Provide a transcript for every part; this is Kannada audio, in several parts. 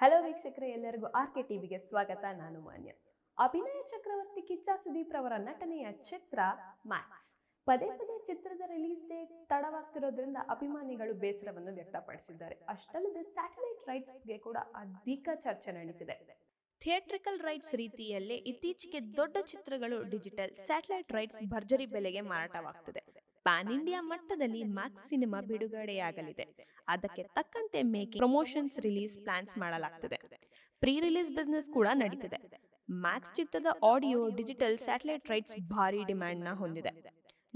ಹಲೋ ವೀಕ್ಷಕರೇ, ಎಲ್ಲರಿಗೂ ಆರ್ಕೆ ಟಿವಿಗೆ ಸ್ವಾಗತ. ನಾನು ಮಾನ್ಯ. ಅಭಿನಯ ಚಕ್ರವರ್ತಿ ಕಿಚ್ಚ ಸುದೀಪ್ ರವರ ನಟನೆಯ ಚಿತ್ರ ಮ್ಯಾಕ್ಸ್. ಪದೇ ಪದೇ ಚಿತ್ರದ ರಿಲೀಸ್ ಡೇಟ್ ತಡವಾಗ್ತಿರೋದ್ರಿಂದ ಅಭಿಮಾನಿಗಳು ಬೇಸರವನ್ನು ವ್ಯಕ್ತಪಡಿಸಿದ್ದಾರೆ. ಅಷ್ಟಲ್ಲದೆ ಸ್ಯಾಟಲೈಟ್ ರೈಟ್ಸ್ಗೆ ಕೂಡ ಅಧಿಕ ಚರ್ಚೆ ನಡೀತಿದೆ. ಥಿಯೇಟ್ರಿಕಲ್ ರೈಟ್ಸ್ ರೀತಿಯಲ್ಲೇ ಇತ್ತೀಚೆಗೆ ದೊಡ್ಡ ಚಿತ್ರಗಳು ಡಿಜಿಟಲ್ ಸ್ಯಾಟಲೈಟ್ ರೈಟ್ಸ್ ಭರ್ಜರಿ ಬೆಲೆಗೆ ಮಾರಾಟವಾಗ್ತಿದೆ. ಪ್ಯಾನ್ ಇಂಡಿಯಾ ಮಟ್ಟದಲ್ಲಿ ಮ್ಯಾಕ್ಸ್ ಸಿನಿಮಾ ಬಿಡುಗಡೆಯಾಗಲಿದೆ. ಅದಕ್ಕೆ ತಕ್ಕಂತೆ ಮೇಕಿಂಗ್, ಪ್ರಮೋಷನ್ಸ್, ರಿಲೀಸ್ ಪ್ಲಾನ್ಸ್ ಮಾಡಲಾಗ್ತಿದೆ. ಪ್ರೀ ರಿಲೀಸ್ ಬಿಸ್ನೆಸ್ ಕೂಡ ನಡೀತಿದೆ. ಮ್ಯಾಕ್ಸ್ ಚಿತ್ರದ ಆಡಿಯೋ ಡಿಜಿಟಲ್ ಸ್ಯಾಟಲೈಟ್ ರೈಟ್ಸ್ ಭಾರಿ ಡಿಮ್ಯಾಂಡ್ ನ ಹೊಂದಿದೆ.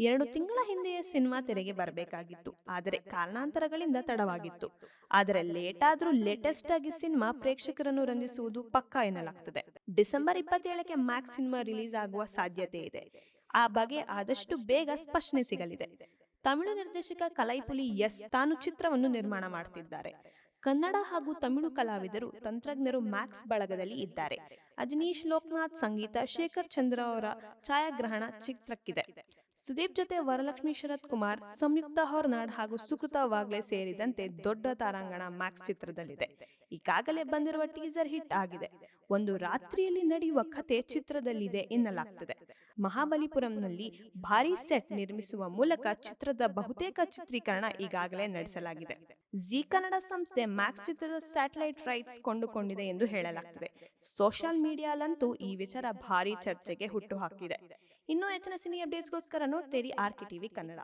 2 ತಿಂಗಳ ಹಿಂದೆಯೇ ಸಿನಿಮಾ ತೆರೆಗೆ ಬರಬೇಕಾಗಿತ್ತು, ಆದರೆ ಕಾರಣಾಂತರಗಳಿಂದ ತಡವಾಗಿತ್ತು. ಆದರೆ ಲೇಟ್ ಆದ್ರೂ ಲೇಟೆಸ್ಟ್ ಆಗಿ ಸಿನಿಮಾ ಪ್ರೇಕ್ಷಕರನ್ನು ರಂಜಿಸುವುದು ಪಕ್ಕಾ ಎನ್ನಲಾಗ್ತದೆ. ಡಿಸೆಂಬರ್ 27ಕ್ಕೆ ಮ್ಯಾಕ್ಸ್ ಸಿನಿಮಾ ರಿಲೀಸ್ ಆಗುವ ಸಾಧ್ಯತೆ ಇದೆ. ಆ ಬಗ್ಗೆ ಆದಷ್ಟು ಬೇಗ ಸ್ಪಷ್ಟನೆ ಸಿಗಲಿದೆ. ತಮಿಳು ನಿರ್ದೇಶಕ ಕಲೈಪುಲಿ ಎಸ್ ತಾನು ಚಿತ್ರವನ್ನು ನಿರ್ಮಾಣ ಮಾಡುತ್ತಿದ್ದಾರೆ. ಕನ್ನಡ ಹಾಗೂ ತಮಿಳು ಕಲಾವಿದರು, ತಂತ್ರಜ್ಞರು ಮ್ಯಾಕ್ಸ್ ಬಳಗದಲ್ಲಿ ಇದ್ದಾರೆ. ಅಜನೀಶ್ ಲೋಕನಾಥ್ ಸಂಗೀತ, ಶೇಖರ್ ಚಂದ್ರ ಅವರ ಛಾಯಾಗ್ರಹಣ ಚಿತ್ರಕ್ಕಿದೆ. ಸುದೀಪ್ ಜೊತೆ ವರಲಕ್ಷ್ಮಿ ಶರತ್ ಕುಮಾರ್, ಸಂಯುಕ್ತ ಹೊರನಾಡ್ ಹಾಗೂ ಸುಕೃತ ವಾಗ್ಲೆ ಸೇರಿದಂತೆ ದೊಡ್ಡ ತಾರಾಂಗಣ ಮ್ಯಾಕ್ಸ್ ಚಿತ್ರದಲ್ಲಿದೆ. ಈಗಾಗಲೇ ಬಂದಿರುವ ಟೀಸರ್ ಹಿಟ್ ಆಗಿದೆ. ಒಂದು ರಾತ್ರಿಯಲ್ಲಿ ನಡೆಯುವ ಕಥೆ ಚಿತ್ರದಲ್ಲಿದೆ ಎನ್ನಲಾಗ್ತದೆ. ಮಹಾಬಲಿಪುರಂನಲ್ಲಿ ಭಾರೀ ಸೆಟ್ ನಿರ್ಮಿಸುವ ಮೂಲಕ ಚಿತ್ರದ ಬಹುತೇಕ ಚಿತ್ರೀಕರಣ ಈಗಾಗಲೇ ನಡೆಸಲಾಗಿದೆ. ಜಿ ಕನ್ನಡ ಸಂಸ್ಥೆ ಮ್ಯಾಕ್ಸ್ ಚಿತ್ರದ ಸ್ಯಾಟಲೈಟ್ ರೈಟ್ಸ್ ಕೊಂಡುಕೊಂಡಿದೆ ಎಂದು ಹೇಳಲಾಗ್ತದೆ. ಸೋಷಿಯಲ್ ಮೀಡಿಯಾಲಂತೂ ಈ ವಿಚಾರ ಭಾರೀ ಚರ್ಚೆಗೆ ಹುಟ್ಟು ಹಾಕಿದೆ. ಇನ್ನೂ ಹೆಚ್ಚಿನ ಸಿನಿ ಅಪ್ಡೇಟ್ಸ್ಗೋಸ್ಕರ ನೋಡ್ತೀರಿ ಆರ್ಕೆ ಟಿವಿ ಕನ್ನಡ.